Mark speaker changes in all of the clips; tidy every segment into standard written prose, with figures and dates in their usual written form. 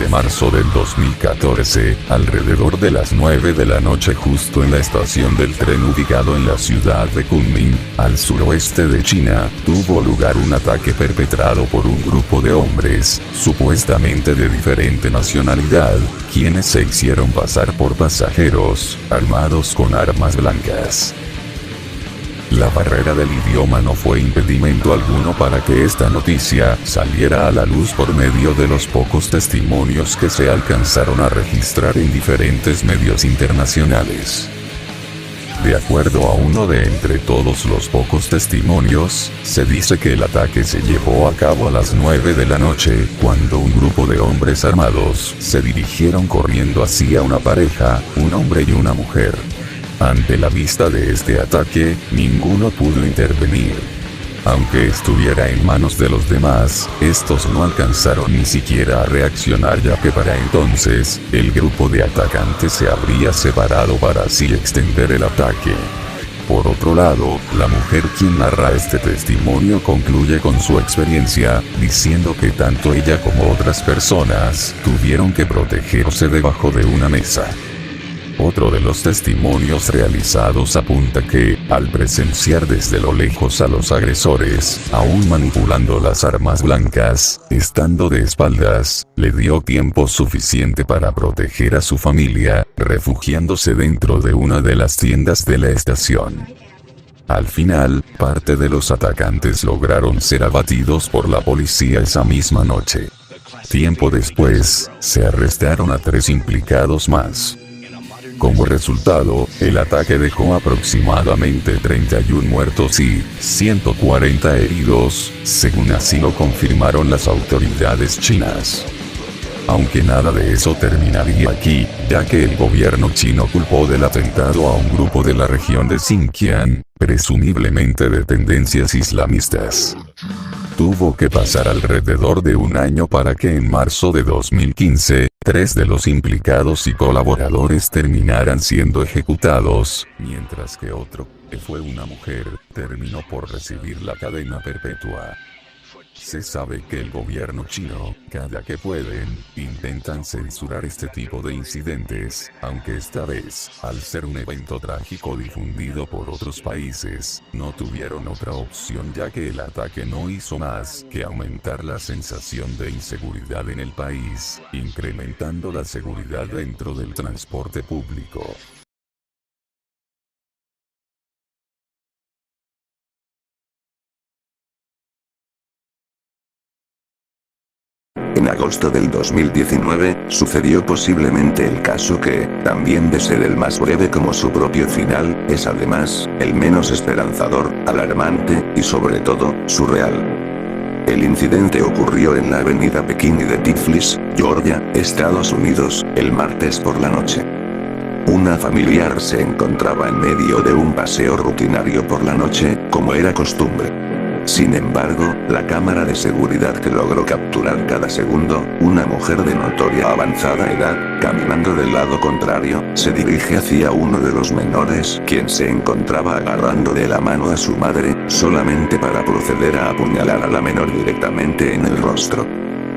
Speaker 1: de marzo del 2014, alrededor de las 9 de la noche justo en la estación del tren ubicado en la ciudad de Kunming, al suroeste de China, tuvo lugar un ataque perpetrado por un grupo de hombres, supuestamente de diferente nacionalidad, quienes se hicieron pasar por pasajeros, armados con armas blancas. La barrera del idioma no fue impedimento alguno para que esta noticia saliera a la luz por medio de los pocos testimonios que se alcanzaron a registrar en diferentes medios internacionales. De acuerdo a uno de entre todos los pocos testimonios, se dice que el ataque se llevó a cabo a las 9 de la noche, cuando un grupo de hombres armados se dirigieron corriendo hacia una pareja, un hombre y una mujer. Ante la vista de este ataque, ninguno pudo intervenir. Aunque estuviera en manos de los demás, estos no alcanzaron ni siquiera a reaccionar, ya que para entonces, el grupo de atacantes se habría separado para así extender el ataque. Por otro lado, la mujer quien narra este testimonio concluye con su experiencia, diciendo que tanto ella como otras personas tuvieron que protegerse debajo de una mesa. Otro de los testimonios realizados apunta que, al presenciar desde lo lejos a los agresores, aún manipulando las armas blancas, estando de espaldas, le dio tiempo suficiente para proteger a su familia, refugiándose dentro de una de las tiendas de la estación. Al final, parte de los atacantes lograron ser abatidos por la policía esa misma noche. Tiempo después, se arrestaron a 3 implicados más. Como resultado, el ataque dejó aproximadamente 31 muertos y 140 heridos, según así lo confirmaron las autoridades chinas. Aunque nada de eso terminaría aquí, ya que el gobierno chino culpó del atentado a un grupo de la región de Xinjiang, presumiblemente de tendencias islamistas. Tuvo que pasar alrededor de un año para que en marzo de 2015, 3 de los implicados y colaboradores terminaran siendo ejecutados, mientras que otro, que fue una mujer, terminó por recibir la cadena perpetua. Se sabe que el gobierno chino, cada que pueden, intentan censurar este tipo de incidentes, aunque esta vez, al ser un evento trágico difundido por otros países, no tuvieron otra opción, ya que el ataque no hizo más que aumentar la sensación de inseguridad en el país, incrementando la seguridad dentro del transporte público.
Speaker 2: En agosto del 2019, sucedió posiblemente el caso que, también de ser el más breve como su propio final, es además, el menos esperanzador, alarmante, y sobre todo, surreal. El incidente ocurrió en la avenida Pekín de Tiflis, Georgia, Estados Unidos, el martes por la noche. Una familiar se encontraba en medio de un paseo rutinario por la noche, como era costumbre. Sin embargo, la cámara de seguridad que logró capturar cada segundo, una mujer de notoria avanzada edad, caminando del lado contrario, se dirige hacia uno de los menores, quien se encontraba agarrando de la mano a su madre, solamente para proceder a apuñalar a la menor directamente en el rostro.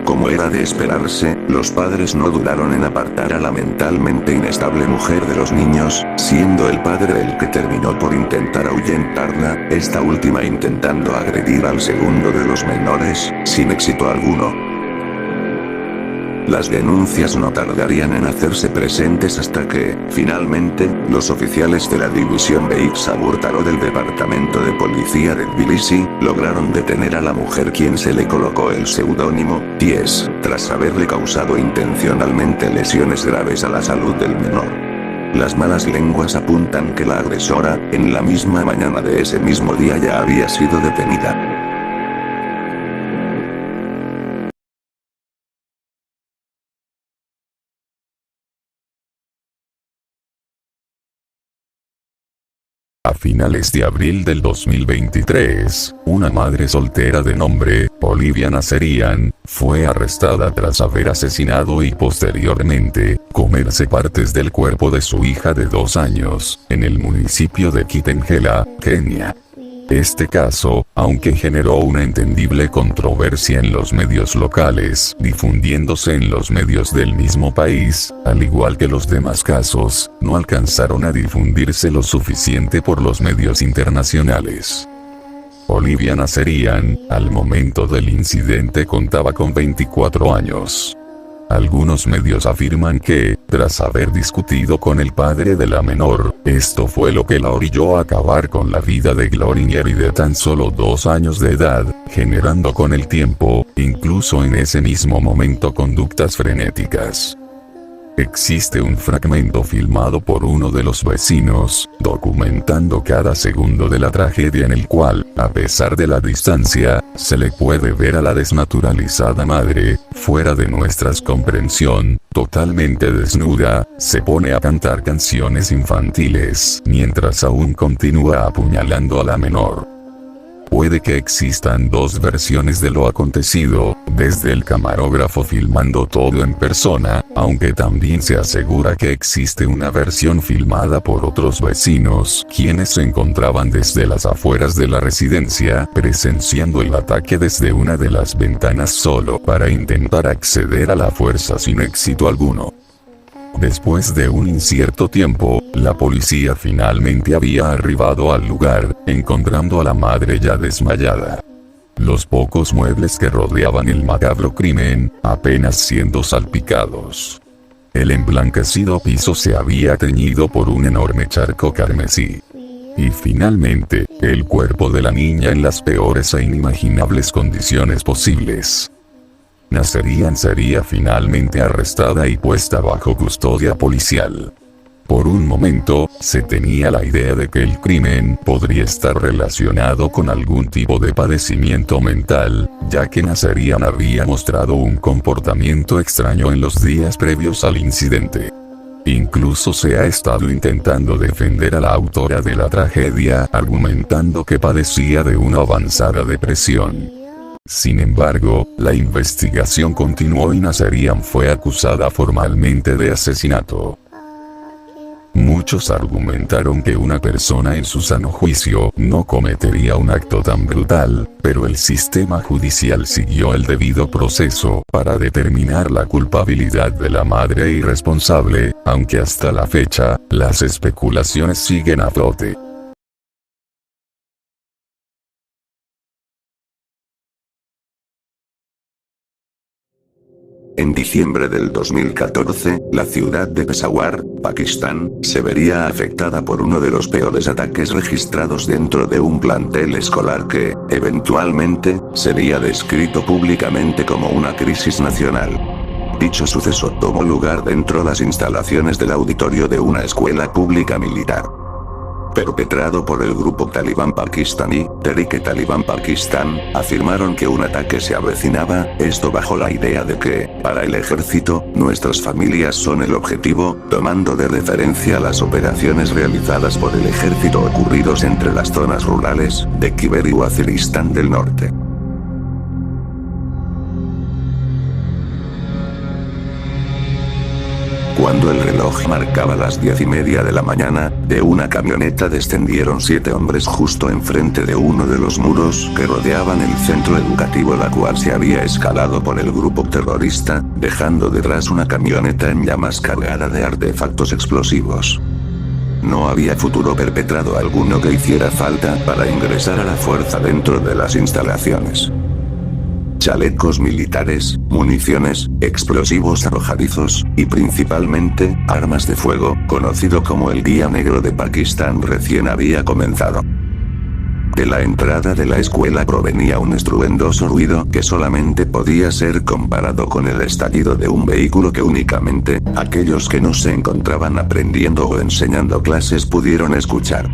Speaker 2: Como era de esperarse, los padres no dudaron en apartar a la mentalmente inestable mujer de los niños, siendo el padre el que terminó por intentar ahuyentarla, esta última intentando agredir al segundo de los menores, sin éxito alguno. Las denuncias no tardarían en hacerse presentes hasta que, finalmente, los oficiales de la división Beixaburtaro del departamento de policía de Tbilisi, lograron detener a la mujer quien se le colocó el seudónimo, Ties, tras haberle causado intencionalmente lesiones graves a la salud del menor. Las malas lenguas apuntan que la agresora, en la misma mañana de ese mismo día ya había sido detenida.
Speaker 1: A finales de abril del 2023, una madre soltera de nombre, Olivia Nazarian, fue arrestada tras haber asesinado y posteriormente, comerse partes del cuerpo de su hija de 2 años, en el municipio de Kitengela, Kenia. Este caso, aunque generó una entendible controversia en los medios locales, difundiéndose en los medios del mismo país, al igual que los demás casos, no alcanzaron a difundirse lo suficiente por los medios internacionales. Olivia Nazarian, al momento del incidente contaba con 24 años. Algunos medios afirman que, tras haber discutido con el padre de la menor, esto fue lo que la orilló a acabar con la vida de Gloringer y de tan solo 2 años de edad, generando con el tiempo, incluso en ese mismo momento, conductas frenéticas. Existe un fragmento filmado por uno de los vecinos, documentando cada segundo de la tragedia, en el cual, a pesar de la distancia, se le puede ver a la desnaturalizada madre, fuera de nuestra comprensión, totalmente desnuda, se pone a cantar canciones infantiles, mientras aún continúa apuñalando a la menor. Puede que existan 2 versiones de lo acontecido, desde el camarógrafo filmando todo en persona, aunque también se asegura que existe una versión filmada por otros vecinos, quienes se encontraban desde las afueras de la residencia, presenciando el ataque desde una de las ventanas solo para intentar acceder a la fuerza sin éxito alguno. Después de un incierto tiempo, la policía finalmente había arribado al lugar, encontrando a la madre ya desmayada. Los pocos muebles que rodeaban el macabro crimen, apenas siendo salpicados. El emblanquecido piso se había teñido por un enorme charco carmesí. Y finalmente, el cuerpo de la niña en las peores e inimaginables condiciones posibles. Nazarian sería finalmente arrestada y puesta bajo custodia policial. Por un momento, se tenía la idea de que el crimen podría estar relacionado con algún tipo de padecimiento mental, ya que Nazarian había mostrado un comportamiento extraño en los días previos al incidente. Incluso se ha estado intentando defender a la autora de la tragedia, argumentando que padecía de una avanzada depresión. Sin embargo, la investigación continuó y Nazarian fue acusada formalmente de asesinato. Muchos argumentaron que una persona en su sano juicio no cometería un acto tan brutal, pero el sistema judicial siguió el debido proceso para determinar la culpabilidad de la madre irresponsable, aunque hasta la fecha, las especulaciones siguen a flote.
Speaker 2: En diciembre del 2014, la ciudad de Peshawar, Pakistán, se vería afectada por uno de los peores ataques registrados dentro de un plantel escolar que, eventualmente, sería descrito públicamente como una crisis nacional. Dicho suceso tomó lugar dentro de las instalaciones del auditorio de una escuela pública militar. Perpetrado por el grupo talibán pakistaní, Tehrik-e-Taliban Pakistán, afirmaron que un ataque se avecinaba, esto bajo la idea de que, para el ejército, nuestras familias son el objetivo, tomando de referencia las operaciones realizadas por el ejército ocurridos entre las zonas rurales de Khyber y Waziristán del Norte. Cuando el reloj marcaba las 10:30 de la mañana, de una camioneta descendieron 7 hombres justo enfrente de uno de los muros que rodeaban el centro educativo, la cual se había escalado por el grupo terrorista, dejando detrás una camioneta en llamas cargada de artefactos explosivos. No había futuro perpetrado alguno que hiciera falta para ingresar a la fuerza dentro de las instalaciones. Chalecos militares, municiones, explosivos arrojadizos, y principalmente, armas de fuego, conocido como el Día Negro de Pakistán, recién había comenzado. De la entrada de la escuela provenía un estruendoso ruido que solamente podía ser comparado con el estallido de un vehículo que únicamente, aquellos que no se encontraban aprendiendo o enseñando clases pudieron escuchar.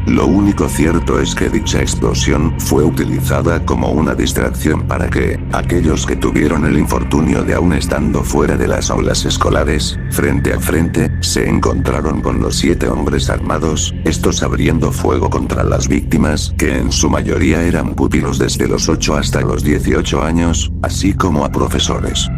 Speaker 2: Lo único cierto es que dicha explosión fue utilizada como una distracción para que, aquellos que tuvieron el infortunio de aún estando fuera de las aulas escolares, frente a frente, se encontraron con los 7 hombres armados, estos abriendo fuego contra las víctimas, que en su mayoría eran pupilos desde los 8 hasta los 18 años, así como a profesores.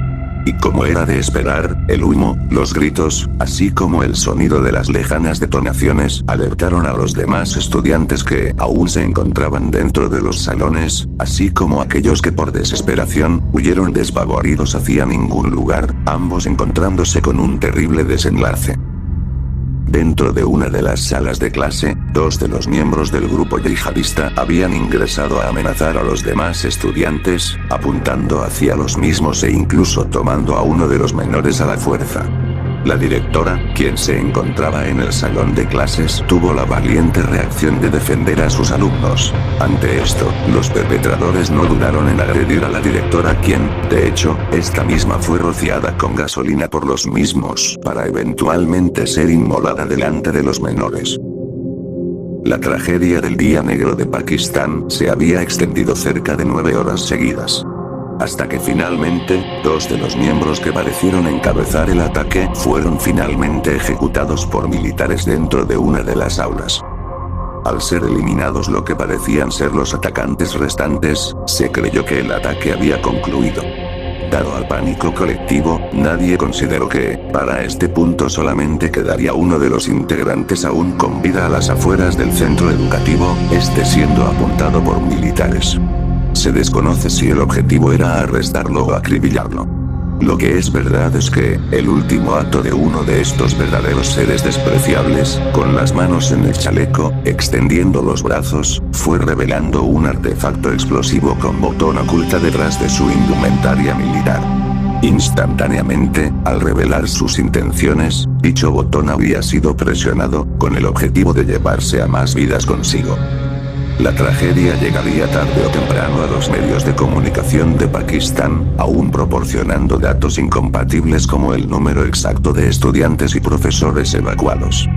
Speaker 2: Y como era de esperar, el humo, los gritos, así como el sonido de las lejanas detonaciones, alertaron a los demás estudiantes que aún se encontraban dentro de los salones, así como aquellos que por desesperación, huyeron despavoridos hacia ningún lugar, ambos encontrándose con un terrible desenlace. Dentro de una de las salas de clase, dos de los miembros del grupo yihadista habían ingresado a amenazar a los demás estudiantes, apuntando hacia los mismos e incluso tomando a uno de los menores a la fuerza. La directora, quien se encontraba en el salón de clases, tuvo la valiente reacción de defender a sus alumnos. Ante esto, los perpetradores no dudaron en agredir a la directora, quien, de hecho, esta misma fue rociada con gasolina por los mismos, para eventualmente ser inmolada delante de los menores. La tragedia del Día Negro de Pakistán se había extendido cerca de 9 horas seguidas. Hasta que finalmente, dos de los miembros que parecieron encabezar el ataque fueron finalmente ejecutados por militares dentro de una de las aulas. Al ser eliminados lo que parecían ser los atacantes restantes, se creyó que el ataque había concluido. Dado al pánico colectivo, nadie consideró que, para este punto solamente quedaría uno de los integrantes aún con vida a las afueras del centro educativo, este siendo apuntado por militares. Se desconoce si el objetivo era arrestarlo o acribillarlo. Lo que es verdad es que, el último acto de uno de estos verdaderos seres despreciables, con las manos en el chaleco, extendiendo los brazos, fue revelando un artefacto explosivo con botón oculta detrás de su indumentaria militar. Instantáneamente, al revelar sus intenciones, dicho botón había sido presionado, con el objetivo de llevarse a más vidas consigo. La tragedia llegaría tarde o temprano a los medios de comunicación de Pakistán, aún proporcionando datos incompatibles como el número exacto de estudiantes y profesores evacuados.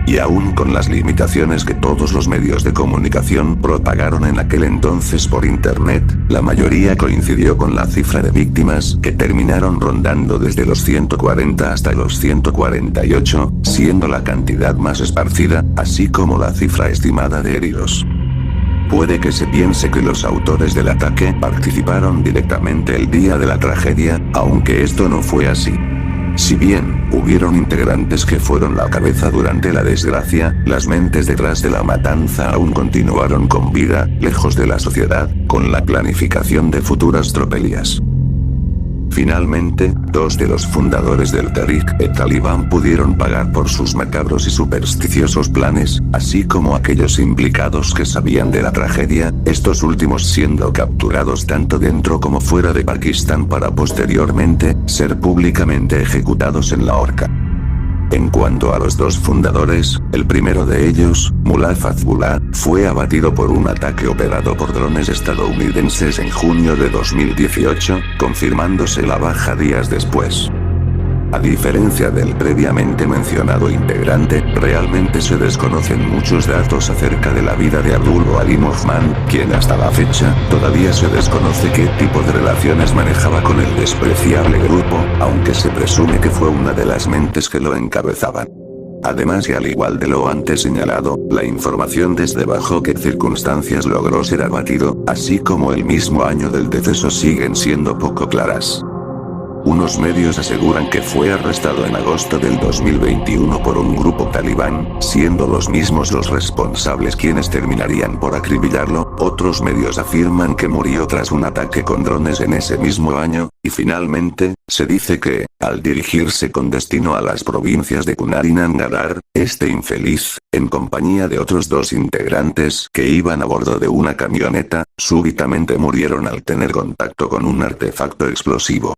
Speaker 2: Y aún con las limitaciones que todos los medios de comunicación propagaron en aquel entonces por internet, la mayoría coincidió con la cifra de víctimas que terminaron rondando desde los 140 hasta los 148, siendo la cantidad más esparcida, así como la cifra estimada de heridos. Puede que se piense que los autores del ataque participaron directamente el día de la tragedia, aunque esto no fue así. Si bien, hubieron integrantes que fueron la cabeza durante la desgracia, las mentes detrás de la matanza aún continuaron con vida, lejos de la sociedad, con la planificación de futuras tropelías. Finalmente, dos de los fundadores del Tehrik-e-Talibán pudieron pagar por sus macabros y supersticiosos planes, así como aquellos implicados que sabían de la tragedia, estos últimos siendo capturados tanto dentro como fuera de Pakistán para posteriormente, ser públicamente ejecutados en la horca. En cuanto a los dos fundadores, el primero de ellos, Mullah Fazlullah, fue abatido por un ataque operado por drones estadounidenses en junio de 2018, confirmándose la baja días después. A diferencia del previamente mencionado integrante, realmente se desconocen muchos datos acerca de la vida de Abdul Ali Mohman, quien hasta la fecha, todavía se desconoce qué tipo de relaciones manejaba con el despreciable grupo, aunque se presume que fue una de las mentes que lo encabezaban. Además y al igual de lo antes señalado, la información desde bajo qué circunstancias logró ser abatido, así como el mismo año del deceso siguen siendo poco claras. Unos medios aseguran que fue arrestado en agosto del 2021 por un grupo talibán, siendo los mismos los responsables quienes terminarían por acribillarlo. Otros medios afirman que murió tras un ataque con drones en ese mismo año, y finalmente, se dice que, al dirigirse con destino a las provincias de Kunar y Nangarhar, este infeliz, en compañía de otros dos integrantes que iban a bordo de una camioneta, súbitamente murieron al tener contacto con un artefacto explosivo.